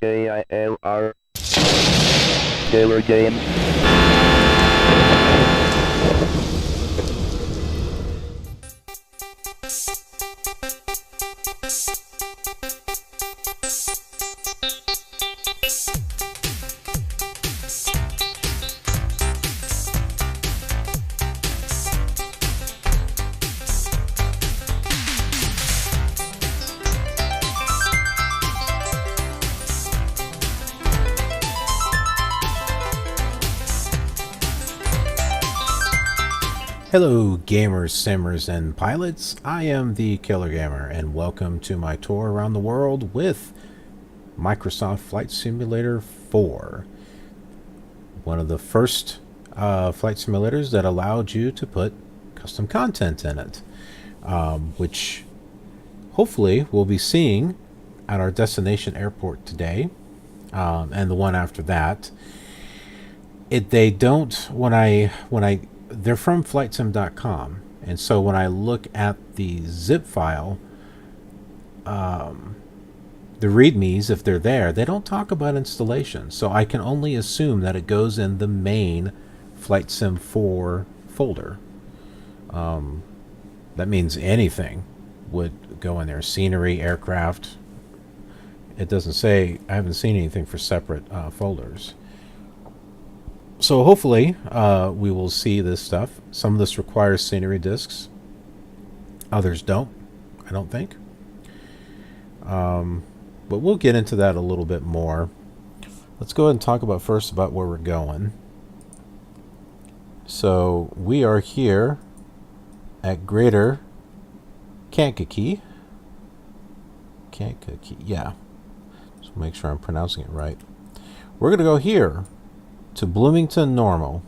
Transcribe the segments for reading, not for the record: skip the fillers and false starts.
KILR Killer Games. Hello gamers, simmers, and pilots. I am the Killer Gamer, and welcome to my tour around the world with Microsoft Flight Simulator 4. One of the first flight simulators that allowed you to put custom content in it, which hopefully we'll be seeing at our destination airport today, and the one after that. They're from flightsim.com, and so when I look at the zip file, the readmes, if they're there, they don't talk about installation, so I can only assume that it goes in the main Flight Sim 4 folder. That means anything would go in there. Scenery, aircraft. It doesn't say. I haven't seen anything for separate folders. So hopefully we will see this stuff. Some of this requires scenery disks. Others don't, I don't think. But we'll get into that a little bit more. Let's go ahead and talk about first about where we're going. So we are here at Greater Kankakee. Kankakee, yeah. Just make sure I'm pronouncing it right. We're going to go here to Bloomington-Normal.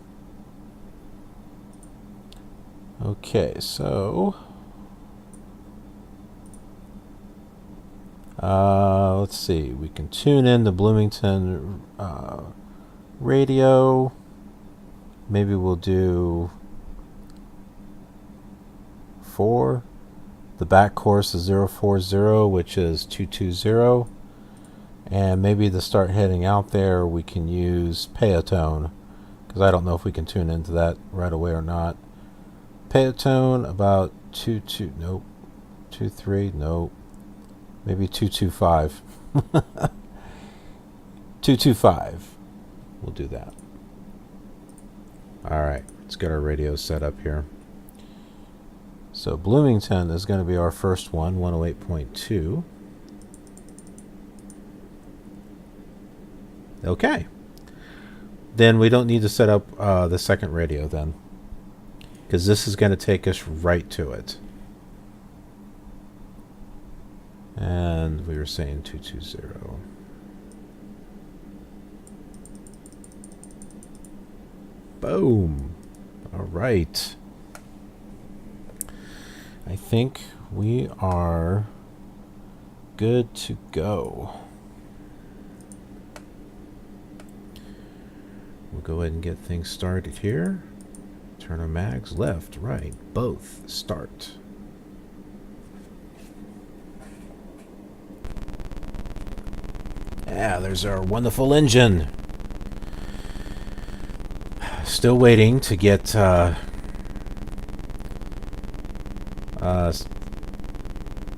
Okay, so let's see. We can tune in the Bloomington radio. Maybe we'll do 4. The back course is 040, which is 220. And maybe to start heading out there, we can use Payotone, because I don't know if we can tune into that right away or not. Payotone about 22, nope. 23, nope. Maybe 225. 225. We'll do that. All right, let's get our radio set up here. So Bloomington is going to be our first one, 108.2. Okay, then we don't need to set up the second radio then, because this is going to take us right to it. And we were saying 220. Boom. All right. I think we are good to go. We'll go ahead and get things started here. Turn our mags left, right, both. Start. Yeah, there's our wonderful engine. Still waiting to get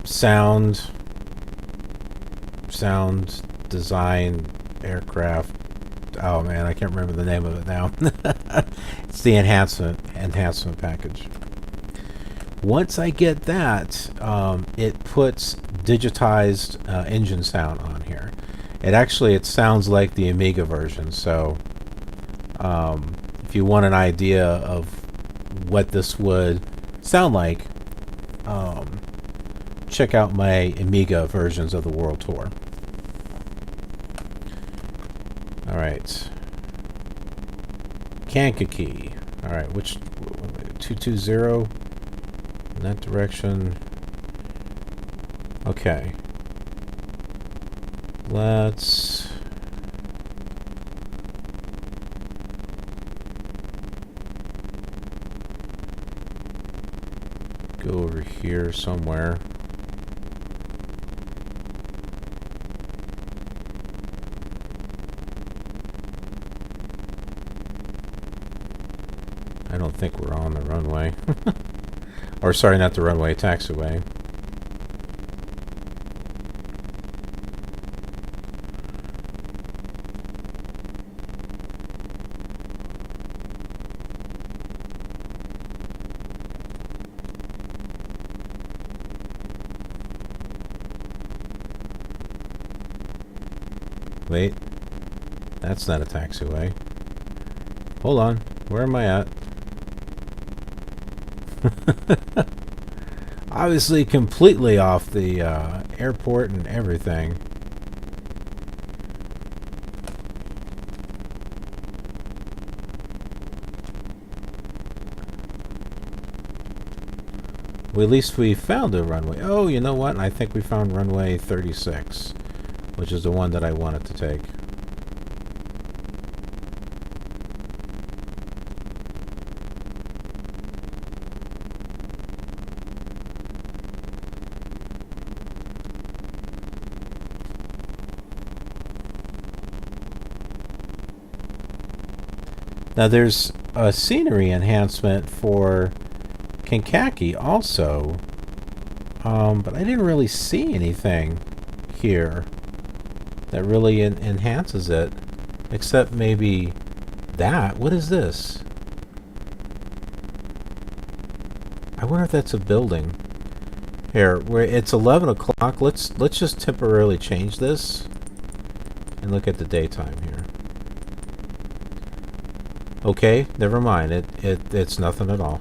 sound design aircraft. Oh man, I can't remember the name of it now. It's the enhancement package. Once I get that, it puts digitized engine sound on here. It sounds like the Amiga version. So if you want an idea of what this would sound like, check out my Amiga versions of the World Tour. All right, Kankakee. All right, which 220 in that direction? Okay, let's go over here somewhere. I don't think we're on the runway. Or sorry, not the runway, taxiway. Wait, that's not a taxiway. Hold on, where am I at? Obviously completely off the airport and everything. Well, at least we found a runway. Oh, you know what? I think we found runway 36, which is the one that I wanted to take. Now there's a scenery enhancement for Kankakee also, but I didn't really see anything here that really enhances it, except maybe that. What is this? I wonder if that's a building. Here, where it's 11 o'clock. Let's just temporarily change this and look at the daytime here. Okay, never mind. It's nothing at all.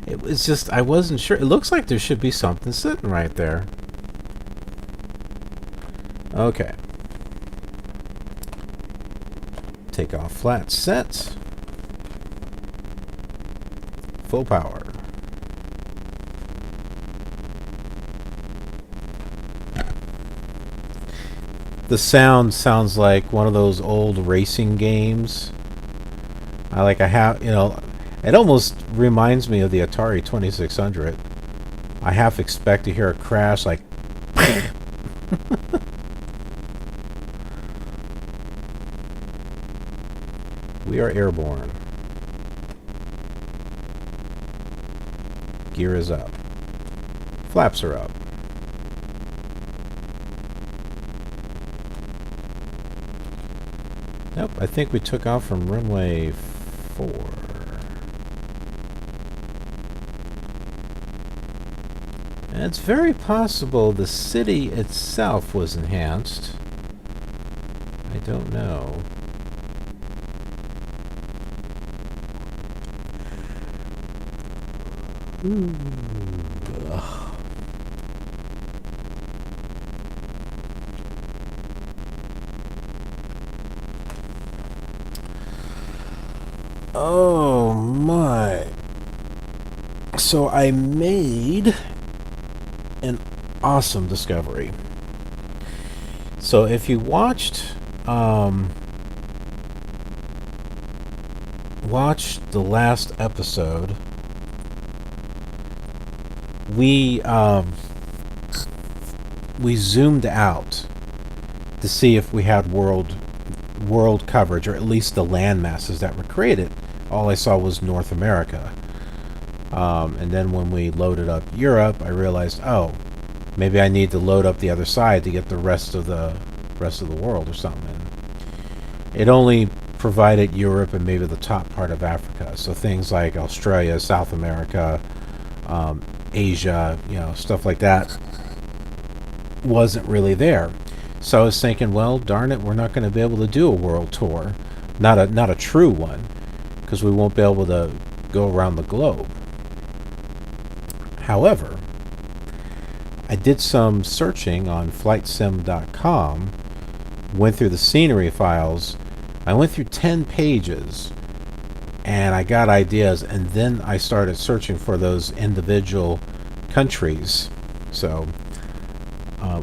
It was just, I wasn't sure. It looks like there should be something sitting right there. Okay. Take off flat set. Full power. The sound sounds like one of those old racing games. I have, it almost reminds me of the Atari 2600. I half expect to hear a crash like We are airborne. Gear is up. Flaps are up. Nope, I think we took off from runway 4. And it's very possible the city itself was enhanced. I don't know. Ooh. Oh my. So I made an awesome discovery. So if you watched the last episode, we zoomed out to see if we had world coverage, or at least the land masses that were created. All I saw was North America. And then when we loaded up Europe, I realized, oh, maybe I need to load up the other side to get the rest of the world or something. And it only provided Europe and maybe the top part of Africa. So things like Australia, South America, Asia, stuff like that wasn't really there. So I was thinking, well, darn it, we're not going to be able to do a world tour, not a true one, because we won't be able to go around the globe. However, I did some searching on flightsim.com, went through the scenery files. I went through 10 pages, and I got ideas, and then I started searching for those individual countries. So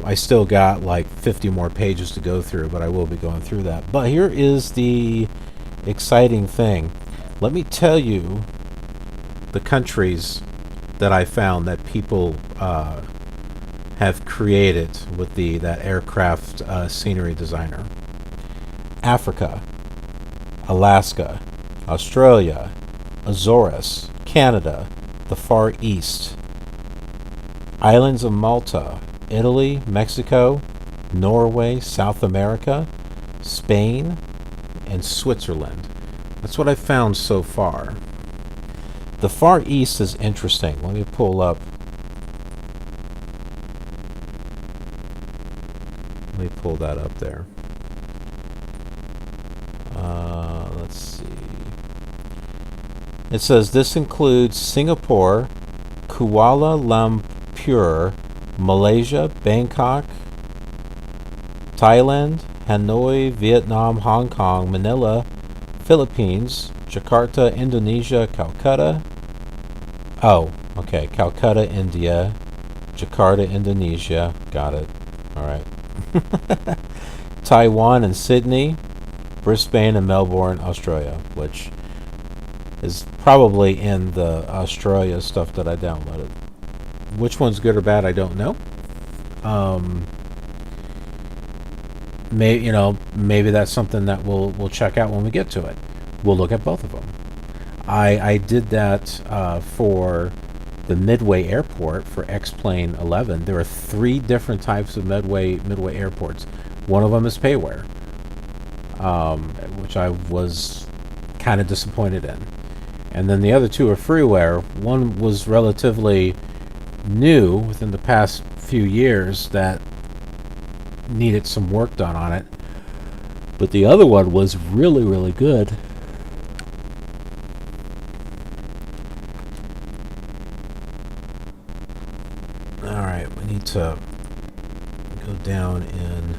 I still got like 50 more pages to go through, but I will be going through that. But here is the exciting thing. Let me tell you the countries that I found that people have created with that aircraft scenery designer. Africa, Alaska, Australia, Azores, Canada, the Far East, islands of Malta, Italy, Mexico, Norway, South America, Spain, and Switzerland. That's what I found so far. The Far East is interesting. Let me pull up. Let me pull that up there. Let's see. It says this includes Singapore, Kuala Lumpur, Malaysia, Bangkok, Thailand, Hanoi, Vietnam, Hong Kong, Manila, Philippines, Jakarta, Indonesia, Calcutta. Oh, okay. Calcutta, India, Jakarta, Indonesia. Got it. All right. Taiwan and Sydney, Brisbane and Melbourne, Australia, which is probably in the Australia stuff that I downloaded. Which one's good or bad, I don't know. Maybe that's something that we'll check out when we get to it. We'll look at both of them. I did that for the Midway Airport for X-Plane 11. There are 3 different types of Midway airports. One of them is payware, which I was kind of disappointed in. And then the other 2 are freeware. One was relatively new within the past few years that needed some work done on it. But the other one was really, really good. Alright, we need to go down in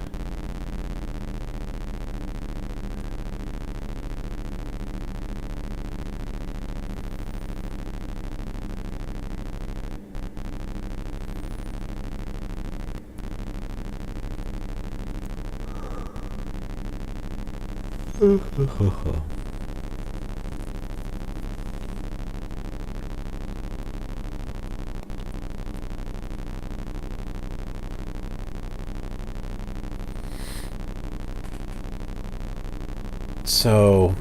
so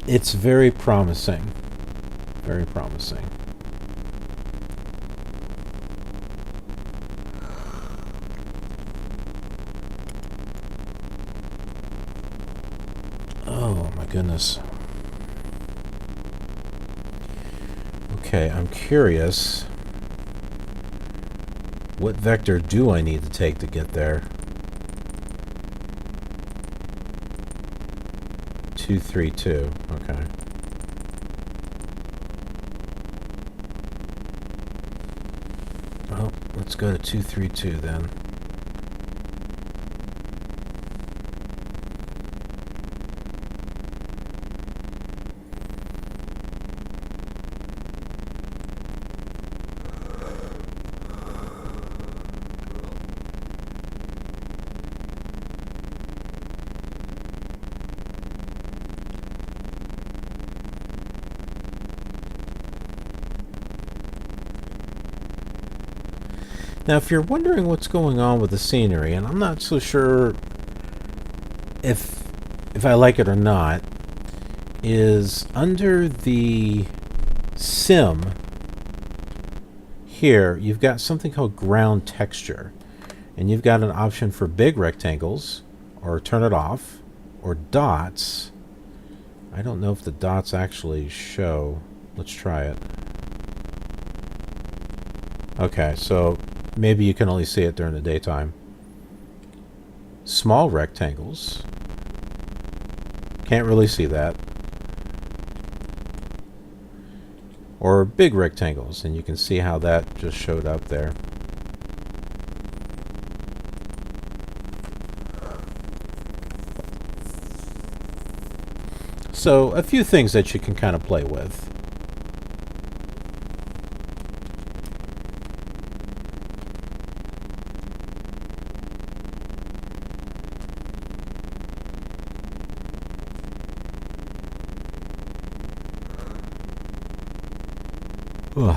it's very promising. Very promising. Oh my goodness. Okay, I'm curious. What vector do I need to take to get there? 232. Okay. Well, let's go to 232 then. Now, if you're wondering what's going on with the scenery, and I'm not so sure if I like it or not, is under the sim here, you've got something called ground texture, and you've got an option for big rectangles, or turn it off, or dots. I don't know if the dots actually show. Let's try it. Okay, so maybe you can only see it during the daytime. Small rectangles. Can't really see that. Or big rectangles, and you can see how that just showed up there. So, a few things that you can kind of play with. Ugh.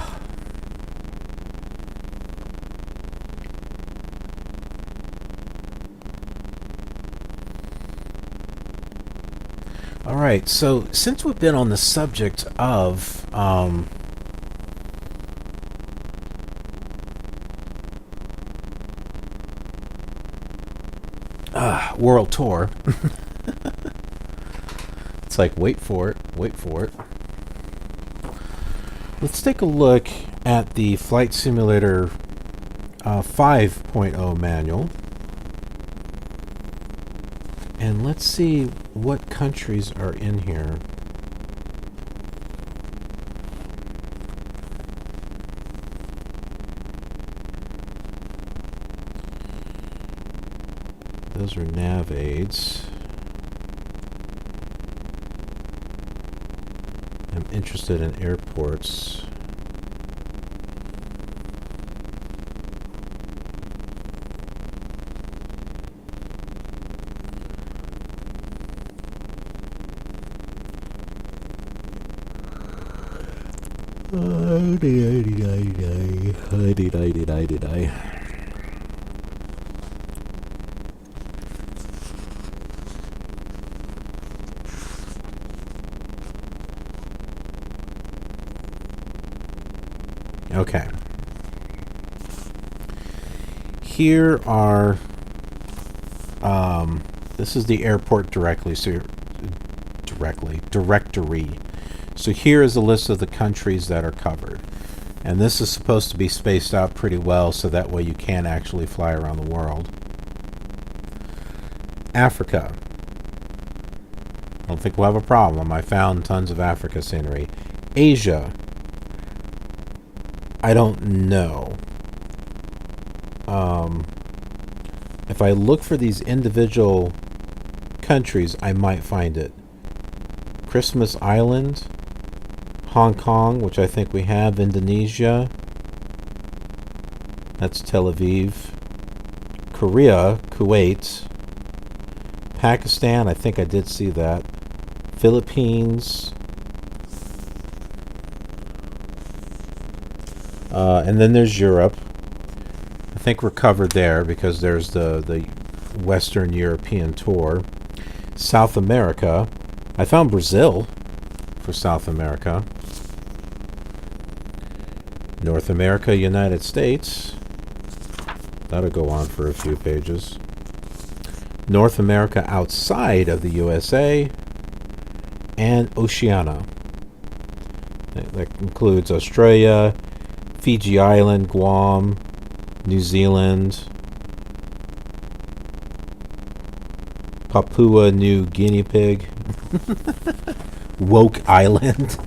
All right, so since we've been on the subject of world tour, it's like wait for it. Let's take a look at the Flight Simulator 5.0 manual, and let's see what countries are in here. Those are nav aids. I'm interested in airports. Okay. Here are, this is the airport directory. So here is a list of the countries that are covered. And this is supposed to be spaced out pretty well so that way you can actually fly around the world. Africa. I don't think we'll have a problem. I found tons of Africa scenery. Asia. I don't know. If I look for these individual countries, I might find it. Christmas Island, Hong Kong, which I think we have, Indonesia, that's Tel Aviv, Korea, Kuwait, Pakistan, I think I did see that, Philippines, and then there's Europe. I think we're covered there because there's the Western European tour. South America. I found Brazil for South America. North America, United States. That'll go on for a few pages. North America outside of the USA. And Oceania. That includes Australia, Fiji Island, Guam, New Zealand, Papua New Guinea Pig, Woke Island.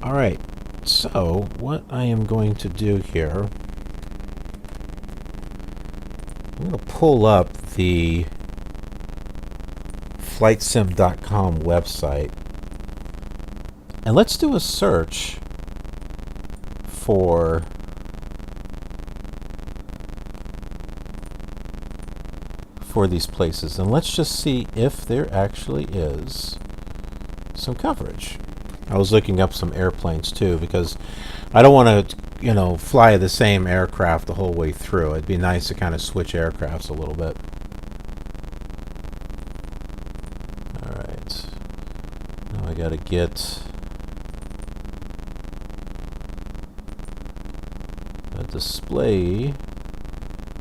Alright, so what I am going to do here, I'm going to pull up the flightsim.com website, and let's do a search for these places, and let's just see if there actually is some coverage. I was looking up some airplanes too because I don't want to, fly the same aircraft the whole way through. It'd be nice to kind of switch aircrafts a little bit. Alright. Now I gotta get a display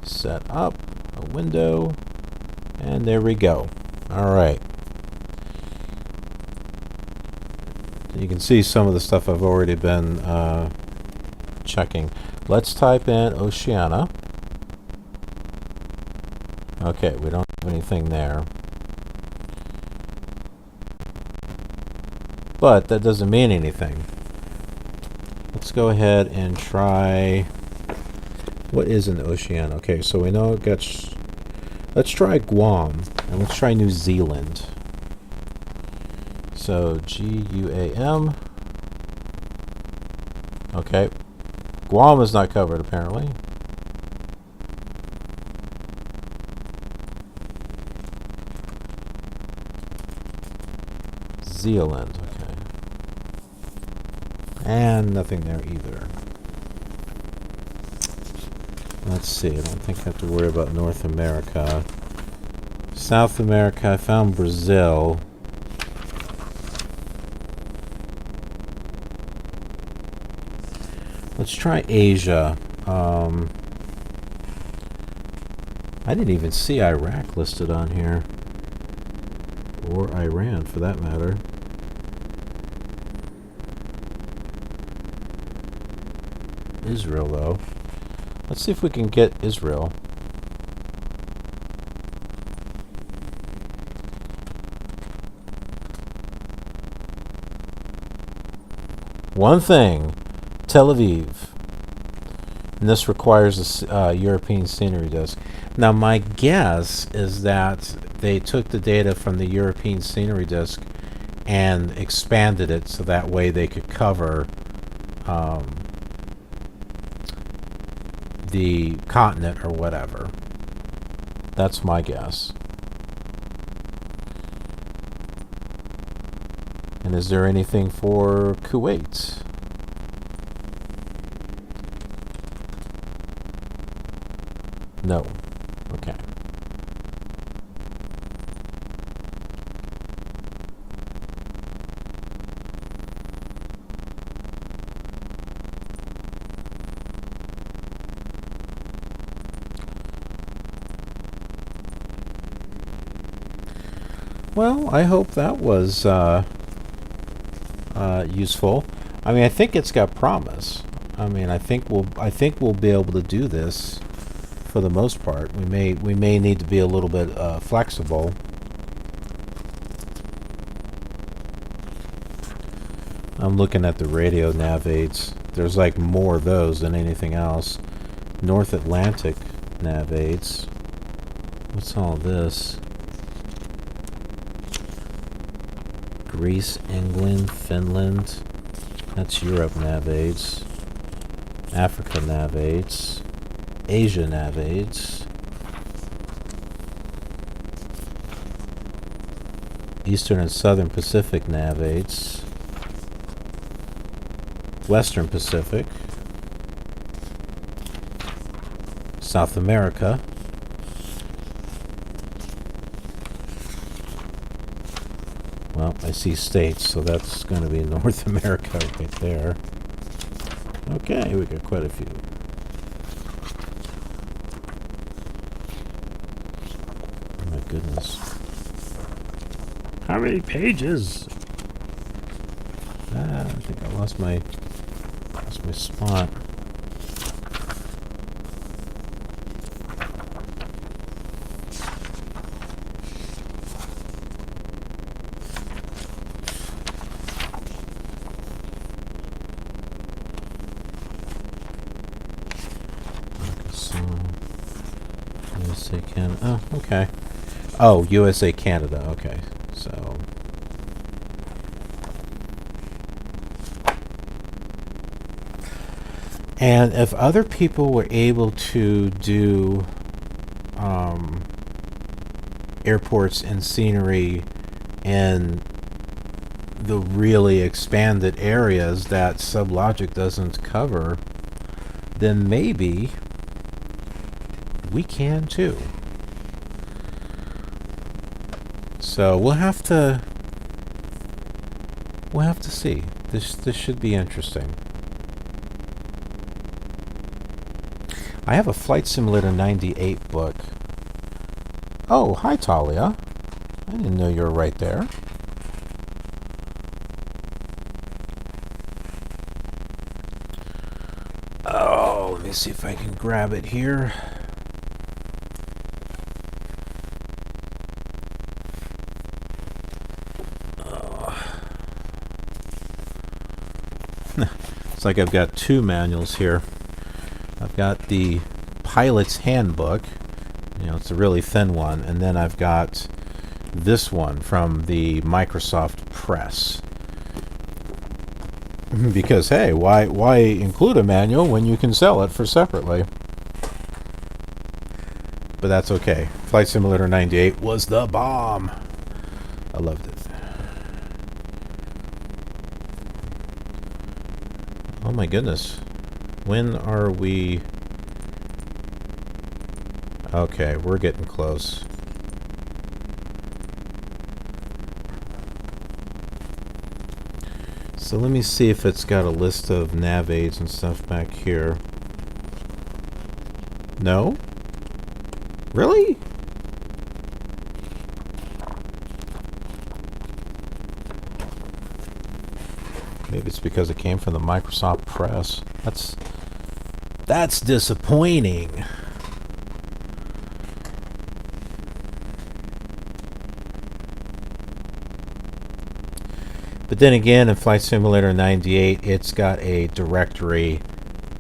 set up, a window, and there we go. Alright. You can see some of the stuff I've already been checking. Let's type in Oceania. Okay, we don't have anything there. But that doesn't mean anything. Let's go ahead and try... What is an Oceania? Okay, so we know it gets... Let's try Guam, and let's try New Zealand. So, G-U-A-M. Okay. Guam is not covered, apparently. Zealand, okay. And nothing there either. Let's see, I don't think I have to worry about North America. South America, I found Brazil. Let's try Asia. I didn't even see Iraq listed on here. Or Iran, for that matter. Israel, though. Let's see if we can get Israel. One thing, Tel Aviv. And this requires a European scenery disk. Now, my guess is that they took the data from the European scenery disk and expanded it so that way they could cover the continent or whatever. That's my guess. And is there anything for Kuwait? No. Okay. Well, I hope that was useful. I mean, I think it's got promise. I mean, I think we'll be able to do this for the most part. We may need to be a little bit flexible. I'm looking at the radio nav aids. There's like more of those than anything else. North Atlantic nav aids. What's all this? Greece, England, Finland. That's Europe nav aids. Africa nav aids. Asia nav aids. Eastern and Southern Pacific nav aids. Western Pacific. South America. Well, I see states, so that's going to be North America right there. Okay, we got quite a few. Oh my goodness. How many pages? I think I lost my spot. USA, Canada. Oh, okay. Oh, USA, Canada. Okay. So. And if other people were able to do airports and scenery in the really expanded areas that SubLogic doesn't cover, then maybe we can too. So we'll have to see. This should be interesting. I have a Flight Simulator 98 book. Oh, hi Talia. I didn't know you were right there. Oh, let me see if I can grab it here. It's like I've got two manuals here. I've got the Pilot's Handbook. You know, it's a really thin one. And then I've got this one from the Microsoft Press. Because, hey, why include a manual when you can sell it for separately? But that's okay. Flight Simulator 98 was the bomb. I loved it. Oh my goodness. When are we... Okay, we're getting close. So let me see if it's got a list of nav aids and stuff back here. No? Really? Maybe it's because it came from the Microsoft Press. That's disappointing. But then again, in Flight Simulator 98, it's got a directory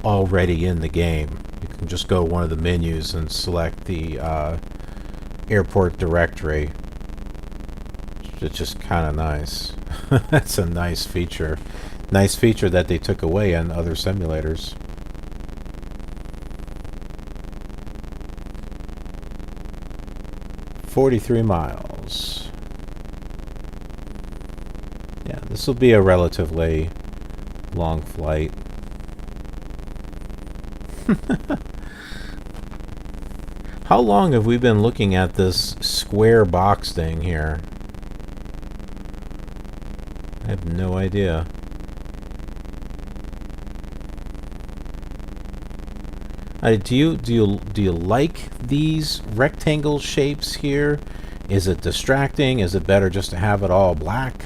already in the game. You can just go to one of the menus and select the airport directory. It's just kind of nice. That's a nice feature. Nice feature that they took away on other simulators. "43 miles. Yeah, this will be a relatively long flight. How long have we been looking at this square box thing here? I have no idea. Do you like these rectangle shapes here? Is it distracting? Is it better just to have it all black?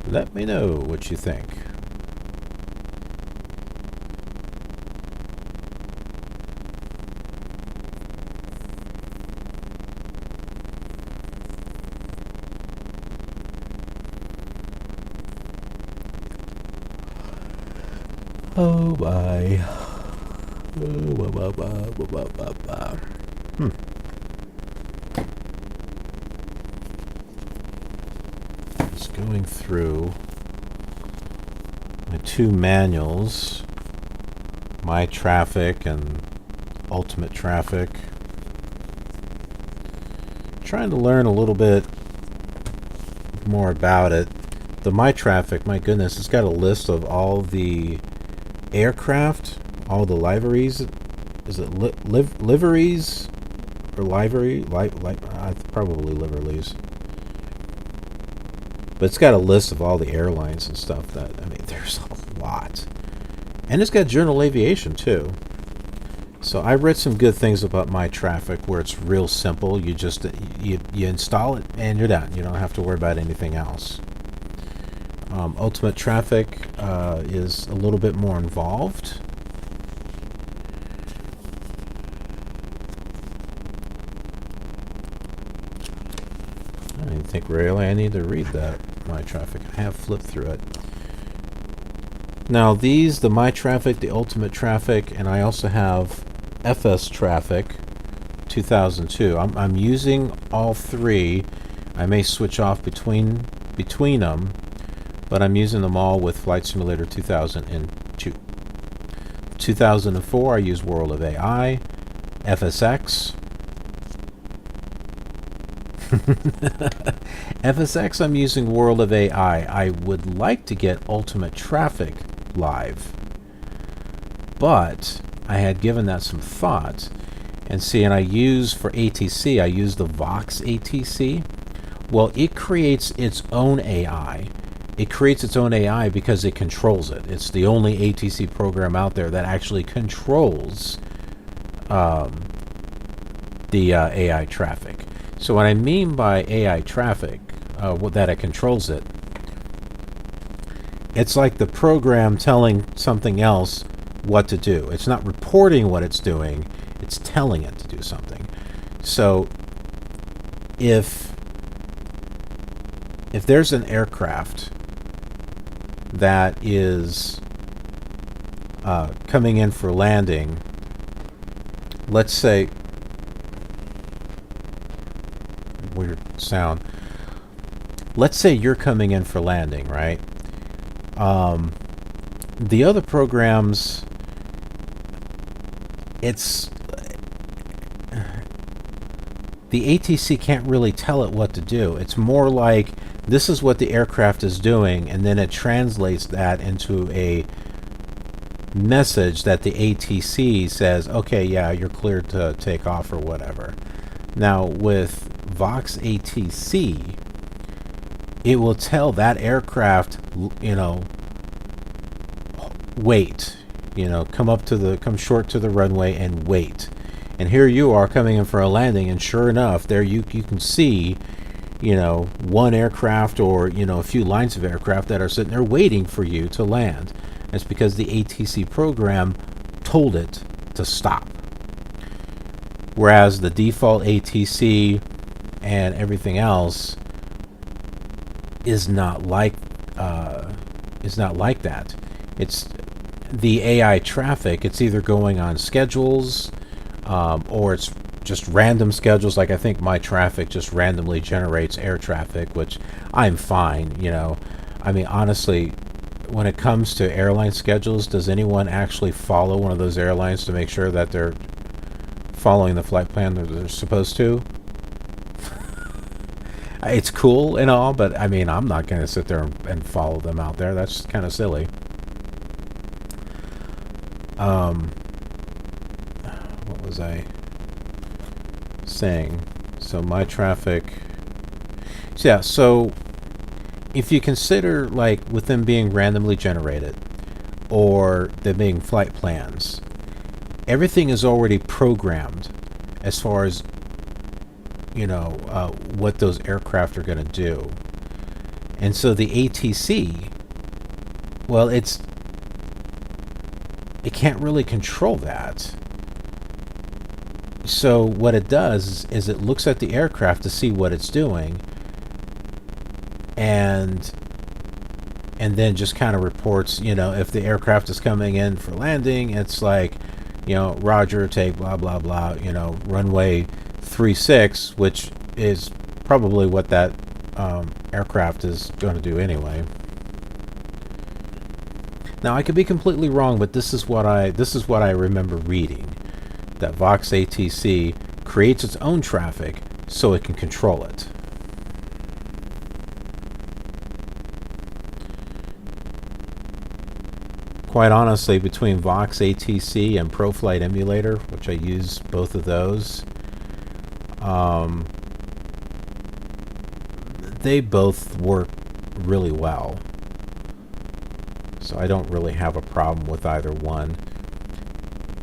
Let me know what you think. Oh my. Just going through my two manuals, My Traffic and Ultimate Traffic. Trying to learn a little bit more about it. The My Traffic, my goodness, it's got a list of all the aircraft, all the liveries. Is it liveries or livery? Probably liveries. But it's got a list of all the airlines and stuff. There's a lot, and it's got general aviation too. So I read some good things about My Traffic, where it's real simple. You just you install it and you're done. You don't have to worry about anything else. Ultimate Traffic is a little bit more involved. I didn't think really I need to read that My Traffic. I have flipped through it. Now these, the My Traffic, the Ultimate Traffic, and I also have FS Traffic 2002. I'm using all three. I may switch off between them, but I'm using them all with Flight Simulator 2002. 2004, I use World of AI, FSX. FSX, I'm using World of AI. I would like to get Ultimate Traffic live, but I had given that some thought. And I use for ATC, I use the Vox ATC. Well, it creates its own AI. It creates its own AI because it controls it. It's the only ATC program out there that actually controls the AI traffic. So what I mean by AI traffic, that it controls it, it's like the program telling something else what to do. It's not reporting what it's doing, it's telling it to do something. So if there's an aircraft that is coming in for landing, let's say, weird sound, let's say you're coming in for landing, right? The other programs, the ATC can't really tell it what to do. It's more like, this is what the aircraft is doing, and then it translates that into a message that the ATC says, okay, yeah, you're cleared to take off or whatever. Now, with Vox ATC, it will tell that aircraft, wait, come short to the runway and wait. And here you are coming in for a landing, and sure enough, there you can see, one aircraft or, a few lines of aircraft that are sitting there waiting for you to land. That's because the ATC program told it to stop. Whereas the default ATC and everything else is not like that. It's the AI traffic. It's either going on schedules, or it's just random schedules. Like I think my traffic just randomly generates air traffic, which I'm fine. I mean, honestly, when it comes to airline schedules, does anyone actually follow one of those airlines to make sure that they're following the flight plan that they're supposed to? It's cool and all, but I mean, I'm not going to sit there and follow them out there. That's kind of silly. What was I saying? So my traffic. Yeah, so if you consider like with them being randomly generated or them being flight plans, everything is already programmed as far as what those aircraft are going to do. And so the ATC, well, it can't really control that. So what it does is it looks at the aircraft to see what it's doing, and then just kind of reports, if the aircraft is coming in for landing, it's like, Roger, take blah blah blah, runway 36, which is probably what that aircraft is going to do anyway. Now I could be completely wrong, but this is what I remember reading, that Vox ATC creates its own traffic so it can control it. Quite honestly, between Vox ATC and ProFlight Emulator, which I use both of those, they both work really well. So I don't really have a problem with either one.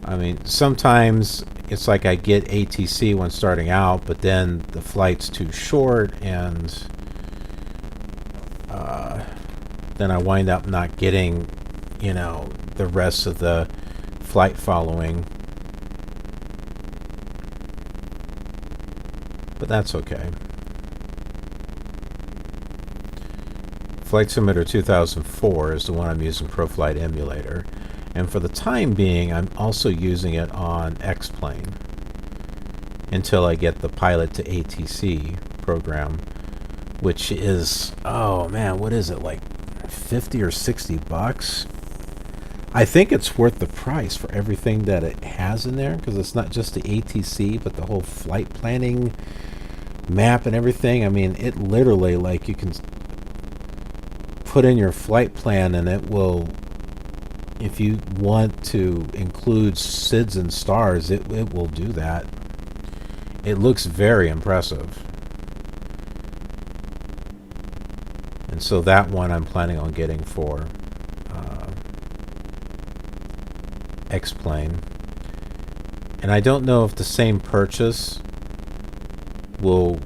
I mean, sometimes it's like I get ATC when starting out, but then the flight's too short, and then I wind up not getting, the rest of the flight following. But that's okay. Flight Simulator 2004 is the one I'm using, ProFlight Emulator. And for the time being, I'm also using it on X-Plane until I get the Pilot to ATC program, which is, oh man, what is it, like 50 or 60 bucks? I think it's worth the price for everything that it has in there, because it's not just the ATC, but the whole flight planning map and everything. I mean, it literally, like, you can put in your flight plan and it will, if you want to include SIDS and stars, it will do that. It looks very impressive. And so that one I'm planning on getting for X-Plane. And I don't know if the same purchase will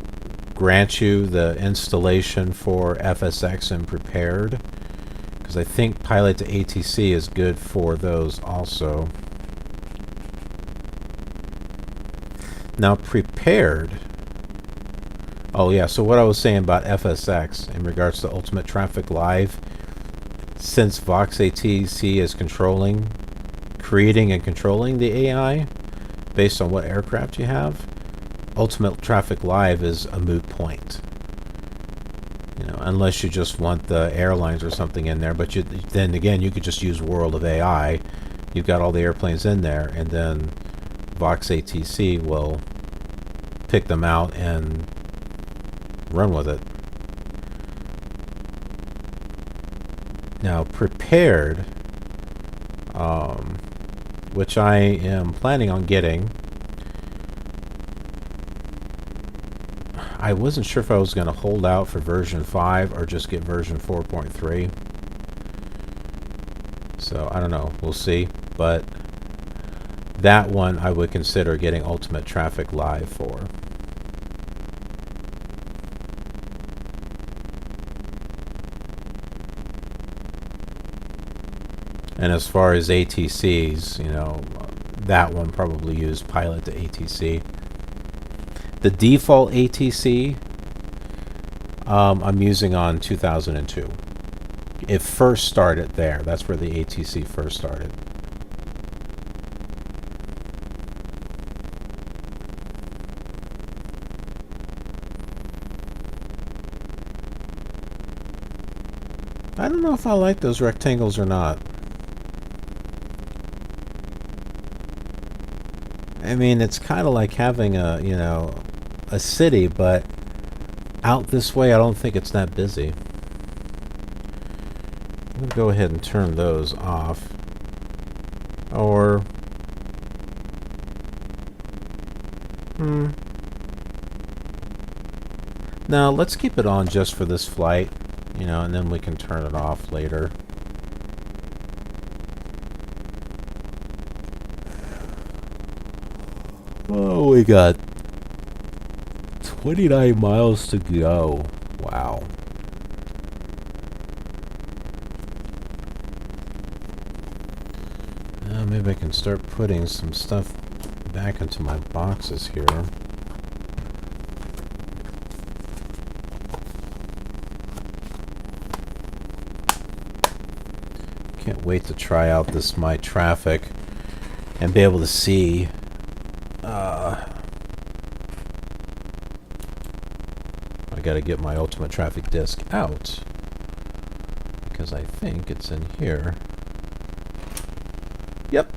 grant you the installation for FSX and Prepared, because I think Pilot to ATC is good for those also. Now Prepared, oh yeah, so what I was saying about FSX in regards to Ultimate Traffic Live, since Vox ATC is creating and controlling the AI based on what aircraft you have, Ultimate Traffic Live is a moot point. Unless you just want the airlines or something in there, but then again, you could just use World of AI. You've got all the airplanes in there, and then Vox ATC will pick them out and run with it. Now, Prepared, which I am planning on getting, I wasn't sure if I was going to hold out for version 5 or just get version 4.3. So I don't know. We'll see. But that one I would consider getting Ultimate Traffic Live for. And as far as ATCs, you know, that one probably used Pilot to ATC. The default ATC I'm using on 2002. It first started there. That's where the ATC first started. I don't know if I like those rectangles or not. I mean, it's kind of like having a, you know, a city, but out this way I don't think it's that busy. I'm going to go ahead and turn those off. Or... No, let's keep it on just for this flight, you know, and then we can turn it off later. Oh, we got 29 miles to go. Wow. Maybe I can start putting some stuff back into my boxes here. Can't wait to try out this My Traffic and be able to see I gotta get my Ultimate Traffic disk out because I think it's in here. Yep.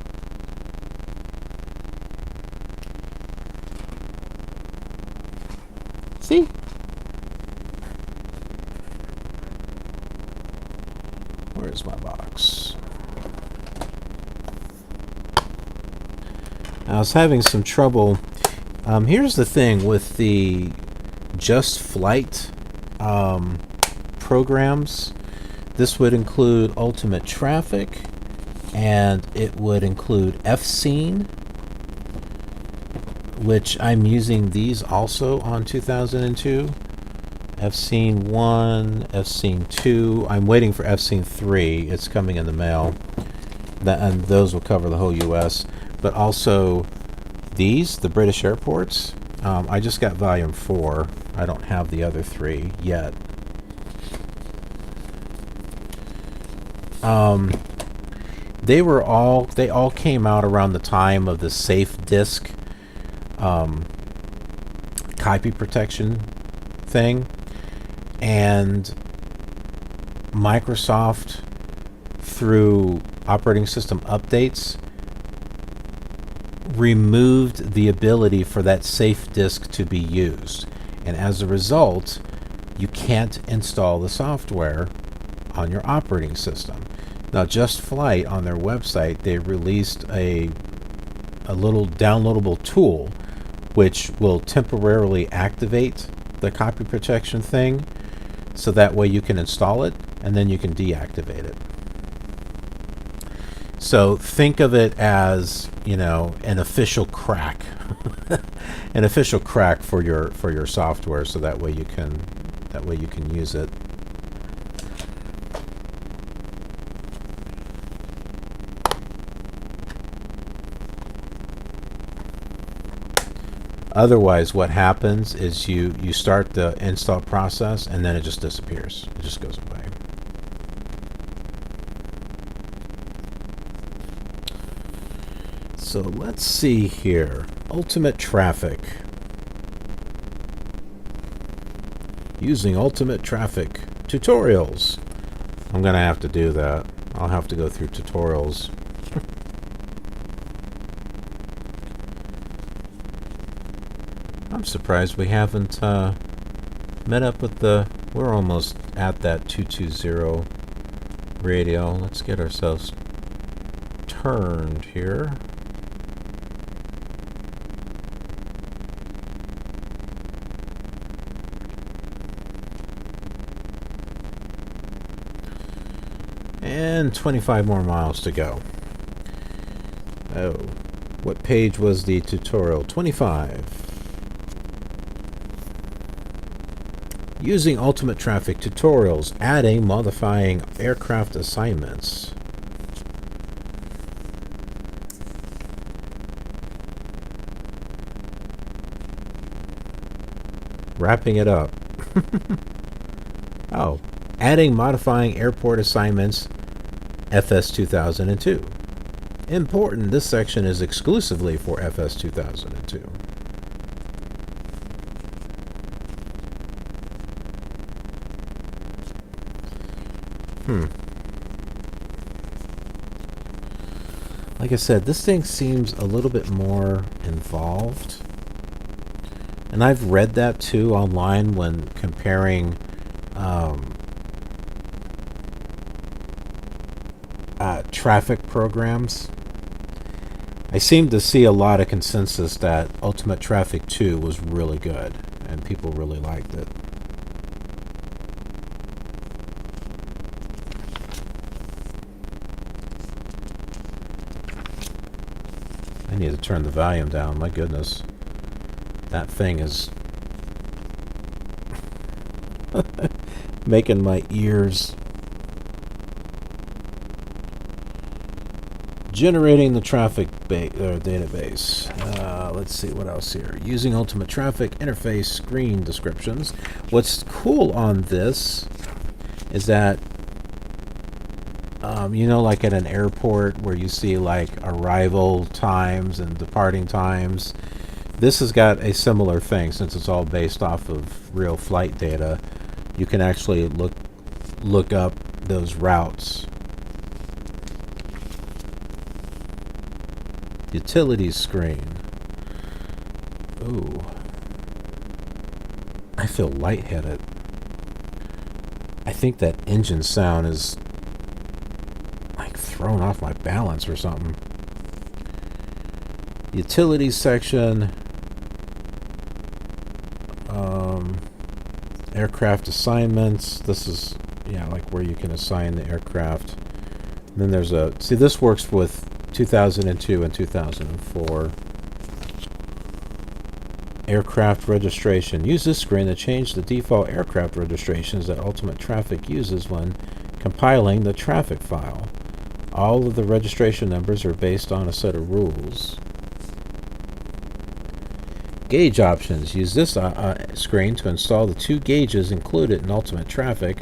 See? Where's my box? I was having some trouble. Here's the thing with the Just Flight programs. This would include Ultimate Traffic, and it would include FScene, which I'm using these also on 2002. FScene 1, FScene 2. I'm waiting for FScene 3. It's coming in the mail. And those will cover the whole US. But also these, the British airports. I just got volume 4. I don't have the other 3 yet. They all came out around the time of the safe disk copy protection thing, and Microsoft, through operating system updates, removed the ability for that safe disk to be used, and as a result you can't install the software on your operating system. Now, Just Flight, on their website, they released a little downloadable tool which will temporarily activate the copy protection thing, so that way you can install it and then you can deactivate it. So think of it as, you know, an official crack, an official crack for your software, so that way you can use it. Otherwise, what happens is you start the install process and then it just disappears. It just goes away. So let's see here. Ultimate Traffic. Using Ultimate Traffic tutorials. I'm going to have to do that. I'll have to go through tutorials. I'm surprised we haven't met up with the... We're almost at that 220 radio. Let's get ourselves turned here. And 25 more miles to go. Oh, what page was the tutorial? 25. Using Ultimate Traffic tutorials, adding, modifying aircraft assignments. Wrapping it up. Oh, adding, modifying airport assignments, FS 2002. Important, this section is exclusively for FS 2002. Like I said, this thing seems a little bit more involved. And I've read that too online when comparing traffic programs. I seem to see a lot of consensus that Ultimate Traffic 2 was really good and people really liked it. I need to turn the volume down, my goodness. That thing is making my ears. Generating the traffic database. Let's see what else here. Using Ultimate Traffic interface screen descriptions. What's cool on this is that you know, like at an airport where you see like arrival times and departing times. This has got a similar thing since it's all based off of real flight data. You can actually look up those routes. Utilities screen. Ooh. I feel lightheaded. I think that engine sound is like thrown off my balance or something. Utilities section. Aircraft assignments. This is, yeah, like where you can assign the aircraft. And then there's a, see, this works with 2002 and 2004. Aircraft registration. Use this screen to change the default aircraft registrations that Ultimate Traffic uses when compiling the traffic file. All of the registration numbers are based on a set of rules. Gauge options. Use this screen to install the two gauges included in Ultimate Traffic.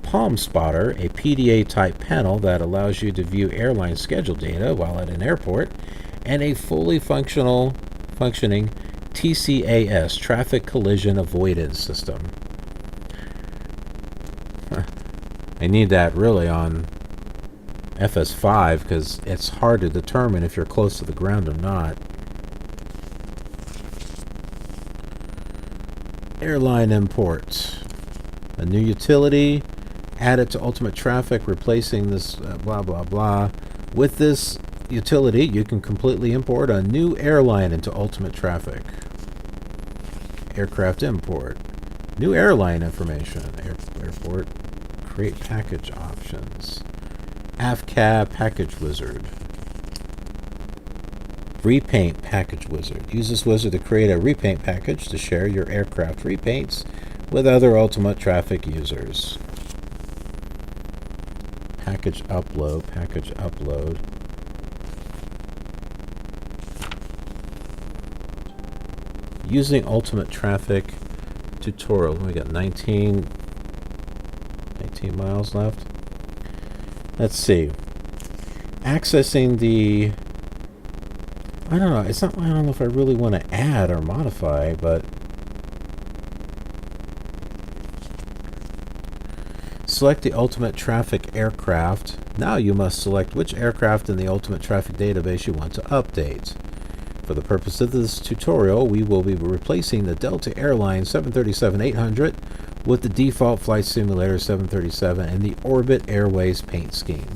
Palm Spotter, a PDA type panel that allows you to view airline schedule data while at an airport, and a fully functioning TCAS, traffic collision avoidance system. I need that really on FS5 because it's hard to determine if you're close to the ground or not. Airline import. A new utility added to Ultimate Traffic, replacing this blah blah blah. With this utility, you can completely import a new airline into Ultimate Traffic. Aircraft import. New airline information. Airport. Create package options. AFCAB package wizard. Repaint package wizard. Use this wizard to create a repaint package to share your aircraft repaints with other Ultimate Traffic users. Package upload. Package upload. Using Ultimate Traffic tutorial. We got 19 miles left. Let's see. Accessing the, I don't know. It's not. I don't know if I really want to add or modify, but select the Ultimate Traffic aircraft. Now you must select which aircraft in the Ultimate Traffic database you want to update. For the purpose of this tutorial, we will be replacing the Delta Airlines 737-800 with the default Flight Simulator 737 and the Orbit Airways paint scheme.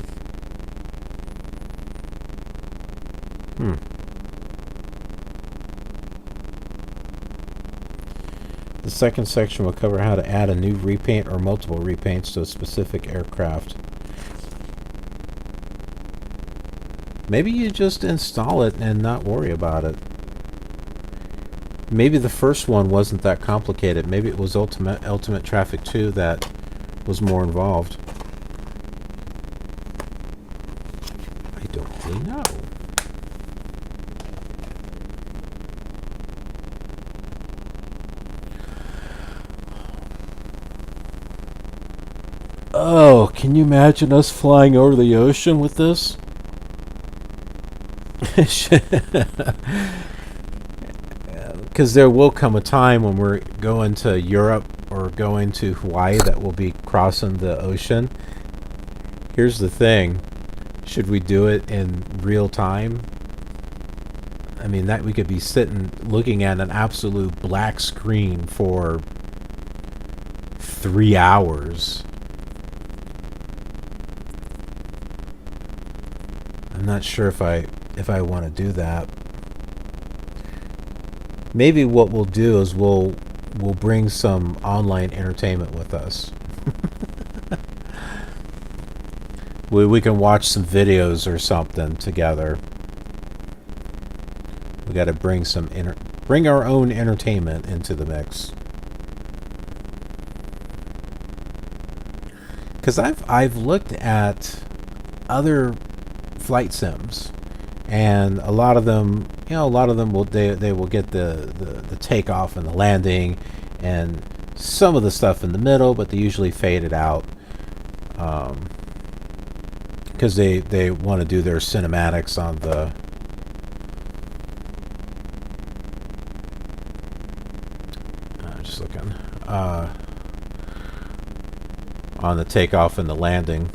The second section will cover how to add a new repaint or multiple repaints to a specific aircraft. Maybe you just install it and not worry about it. Maybe the first one wasn't that complicated. Maybe it was Ultimate Traffic 2 that was more involved. I don't really know. Oh, can you imagine us flying over the ocean with this? Because there will come a time when we're going to Europe or going to Hawaii that will be crossing the ocean. Here's the thing. Should we do it in real time? I mean, that we could be sitting looking at an absolute black screen for 3 hours. I'm not sure if I want to do that. Maybe what we'll do is we'll bring some online entertainment with us. we can watch some videos or something together. We got to bring bring our own entertainment into the mix. Because I've looked at other flight sims, and a lot of them will they will get the takeoff and the landing and some of the stuff in the middle, but they usually fade it out because they want to do their cinematics on the just looking on the takeoff and the landing.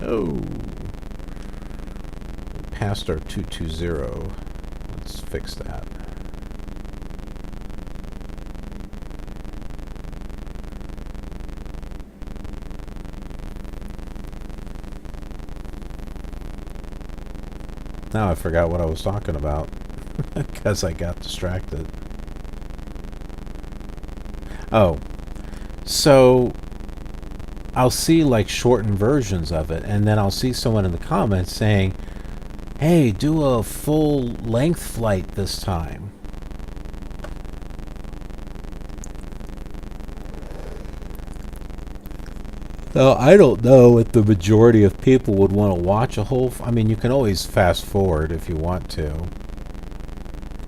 Oh, past our 220. Let's fix that. Now I forgot what I was talking about because I got distracted. Oh, so I'll see like shortened versions of it, and then I'll see someone in the comments saying, hey, do a full length flight this time. So I don't know if the majority of people would want to watch a whole... I mean, you can always fast forward if you want to,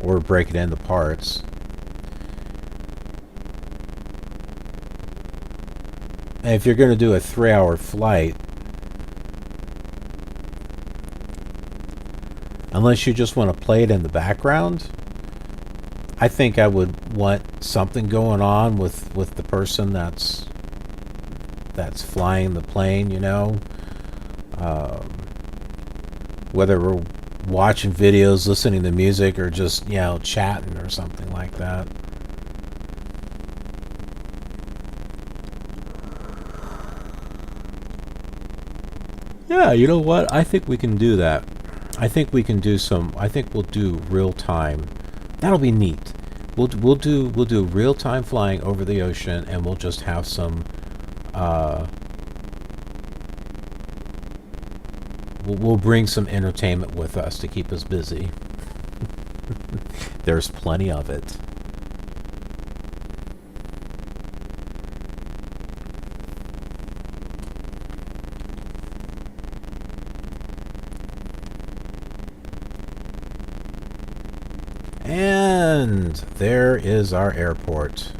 or break it into parts. And if you're going to do a 3-hour flight, unless you just want to play it in the background, I think I would want something going on with the person that's flying the plane, you know. Whether we're watching videos, listening to music, or just, you know, chatting or something like that. Yeah, you know what? I think we can do that. I think we can do I think we'll do real time. That'll be neat. We'll do real time flying over the ocean, and we'll just have some. We'll bring some entertainment with us to keep us busy. There's plenty of it. And there is our airport.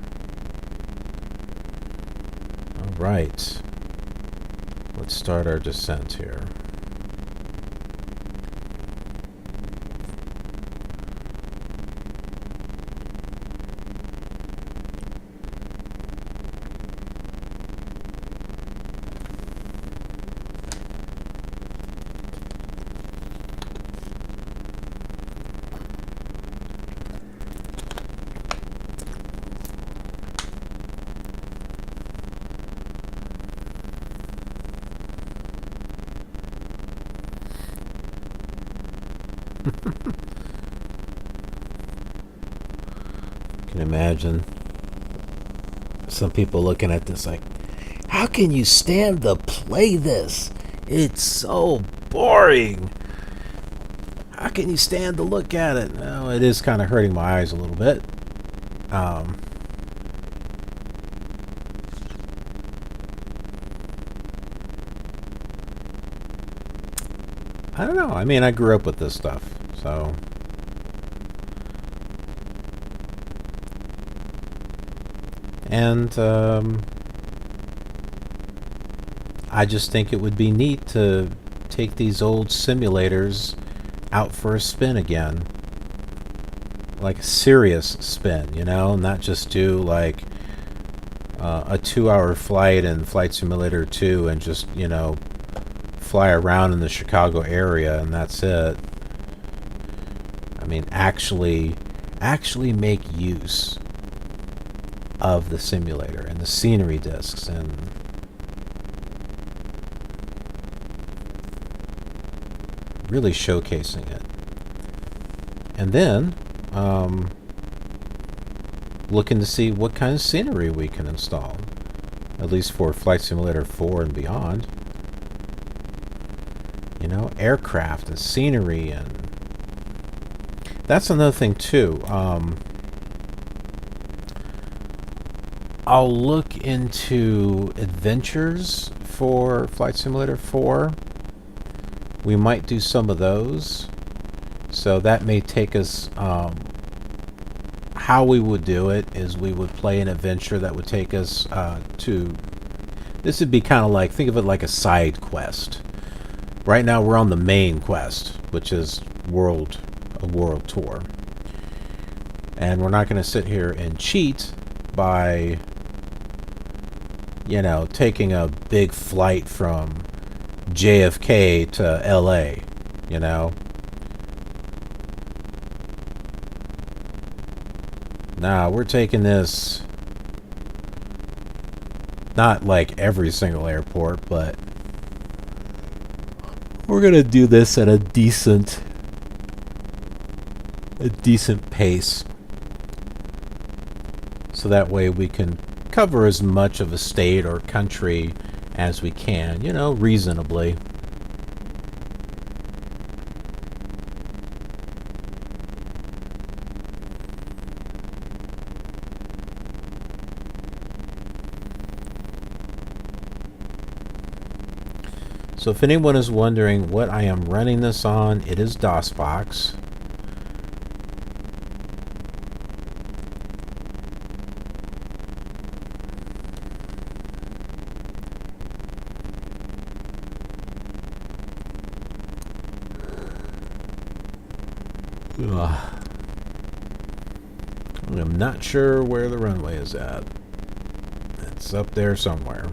All right. Let's start our descent here. Can imagine some people looking at this like, how can you stand to play this? It's so boring. How can you stand to look at it? Well, it is kind of hurting my eyes a little bit. I don't know. I mean, I grew up with this stuff, so... And, I just think it would be neat to take these old simulators out for a spin again. Like a serious spin, you know? Not just do, like, a 2-hour flight in Flight Simulator 2 and just, you know, fly around in the Chicago area and that's it. I mean, actually make use of the simulator and the scenery discs and really showcasing it. And then looking to see what kind of scenery we can install, at least for Flight Simulator 4 and beyond. You know, aircraft and scenery, and that's another thing too. I'll look into adventures for Flight Simulator 4. We might do some of those. So that may take us... how we would do it is we would play an adventure that would take us to... This would be kind of like... Think of it like a side quest. Right now we're on the main quest, which is a world tour. And we're not going to sit here and cheat by... you know, taking a big flight from JFK to LA, you know. Nah, we're taking this not like every single airport, but we're gonna do this at a decent pace. So that way we can cover as much of a state or country as we can, you know, reasonably. So if anyone is wondering what I am running this on, it is DOSBox. I'm not sure where the runway is at. It's up there somewhere.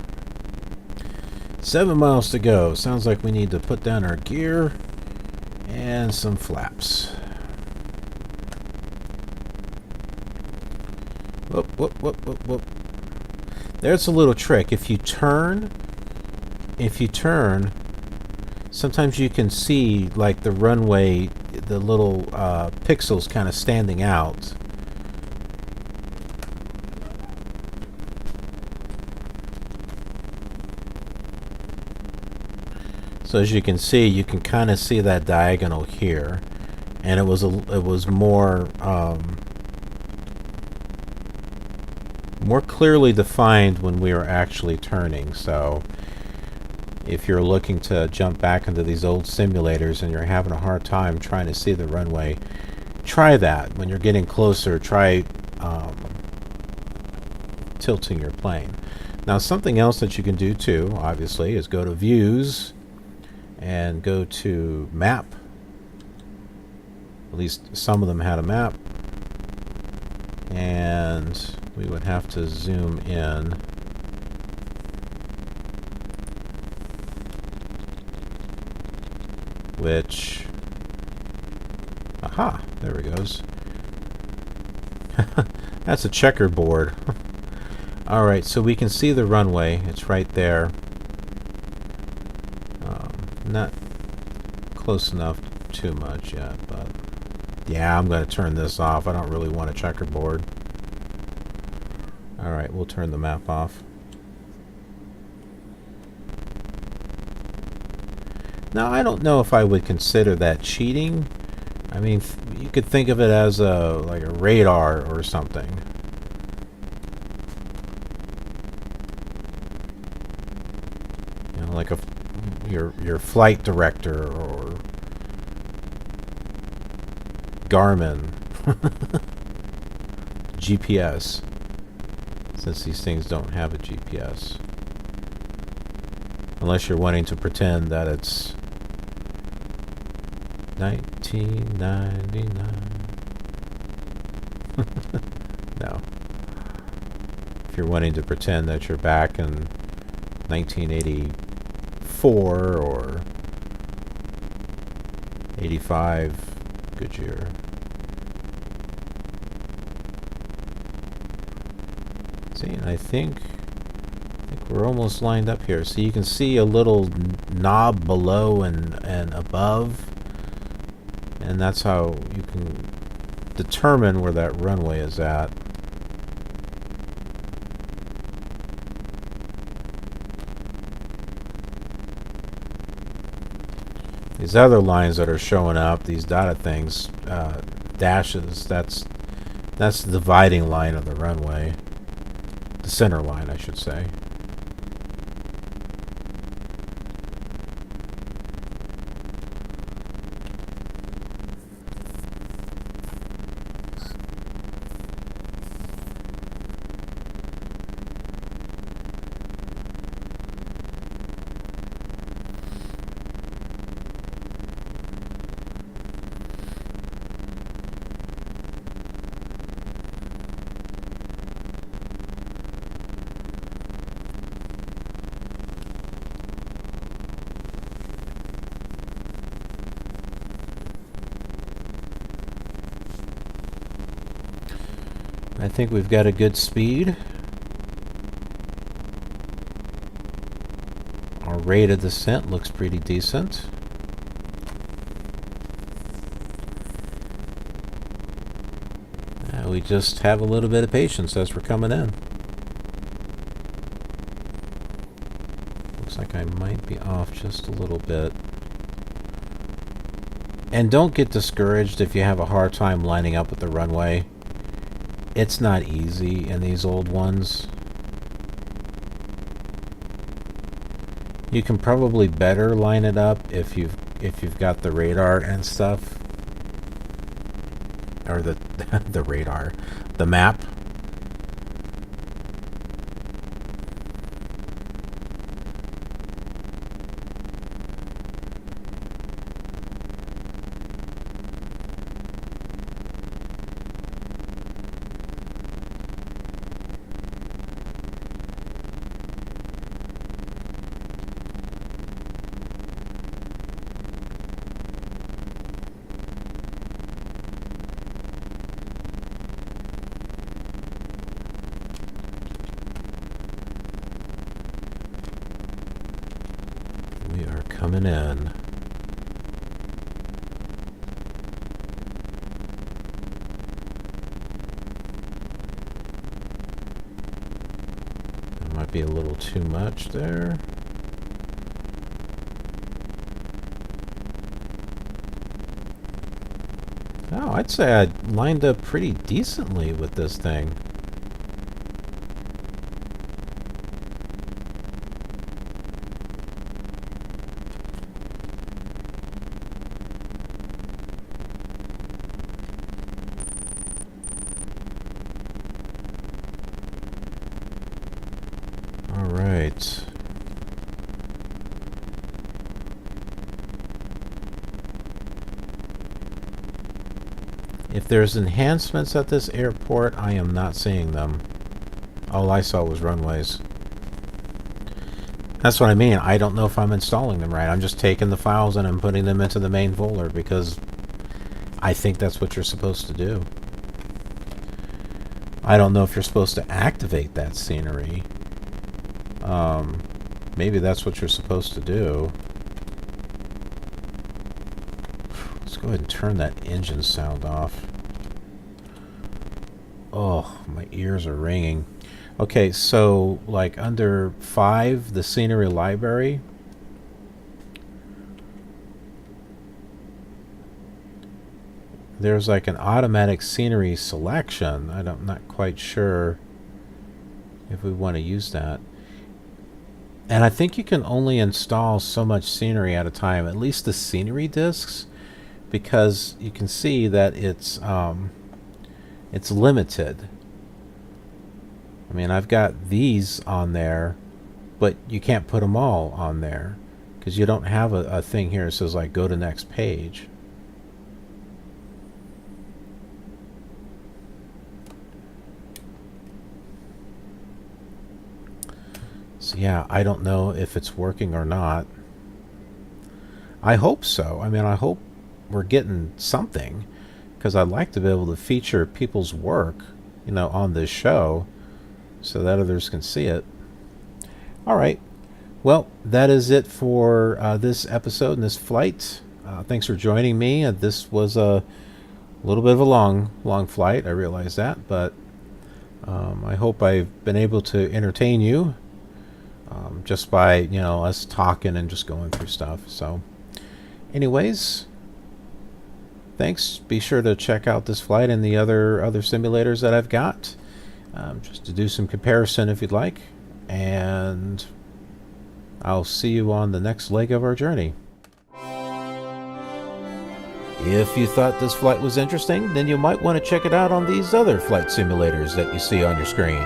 7 miles to go. Sounds like we need to put down our gear and some flaps. Whoop, whoop, whoop, whoop, whoop. There's a little trick. If you turn, sometimes you can see like the runway, the little pixels kind of standing out. So as you can see, you can kind of see that diagonal here, and it was more clearly defined when we were actually turning. So if you're looking to jump back into these old simulators and you're having a hard time trying to see the runway, try that. When you're getting closer, try tilting your plane. Now, something else that you can do too, obviously, is go to Views and go to Map. At least some of them had a map. And we would have to zoom in. Which... Aha! There it goes. That's a checkerboard. Alright, so we can see the runway. It's right there. Not close enough too much yet, but yeah, I'm going to turn this off. I don't really want a checkerboard. Alright, we'll turn the map off. Now, I don't know if I would consider that cheating. I mean, you could think of it as like a radar or something. You know, like your flight director or Garmin. GPS, since these things don't have a GPS. Unless you're wanting to pretend that it's 1999. No. If you're wanting to pretend that you're back in 1984 or 85, good year. See, and I think we're almost lined up here. So you can see a little knob below and above, and that's how you can determine where that runway is at. These other lines that are showing up, these dotted things, dashes, that's the dividing line of the runway. The center line, I should say. I think we've got a good speed. Our rate of descent looks pretty decent. We just have a little bit of patience as we're coming in. Looks like I might be off just a little bit. And don't get discouraged if you have a hard time lining up with the runway. It's not easy in these old ones. You can probably better line it up if you've got the radar and stuff, or the the radar, the map. We are coming in. That might be a little too much there. Oh, I'd say I lined up pretty decently with this thing. Alright. If there's enhancements at this airport, I am not seeing them. All I saw was runways. That's what I mean. I don't know if I'm installing them right. I'm just taking the files and I'm putting them into the main folder because I think that's what you're supposed to do. I don't know if you're supposed to activate that scenery. Maybe that's what you're supposed to do. Let's go ahead and turn that engine sound off. Oh, my ears are ringing. Okay, so like under 5, the scenery library, there's like an automatic scenery selection. I'm not quite sure if we want to use that. And I think you can only install so much scenery at a time, at least the scenery discs, because you can see that it's limited. I mean, I've got these on there, but you can't put them all on there because you don't have a thing here that says like go to next page. So yeah, I don't know if it's working or not. I hope so. I mean, I hope we're getting something, because I'd like to be able to feature people's work, you know, on this show so that others can see it. All right. Well, that is it for this episode and this flight. Thanks for joining me. This was a little bit of a long flight. I realize that, but I hope I've been able to entertain you just by, you know, us talking and just going through stuff. So anyways, thanks. Be sure to check out this flight and the other simulators that I've got, just to do some comparison if you'd like. And I'll see you on the next leg of our journey. If you thought this flight was interesting, then you might want to check it out on these other flight simulators that you see on your screen.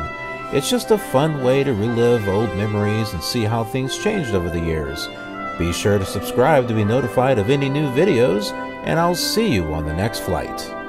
It's just a fun way to relive old memories and see how things changed over the years. Be sure to subscribe to be notified of any new videos, and I'll see you on the next flight.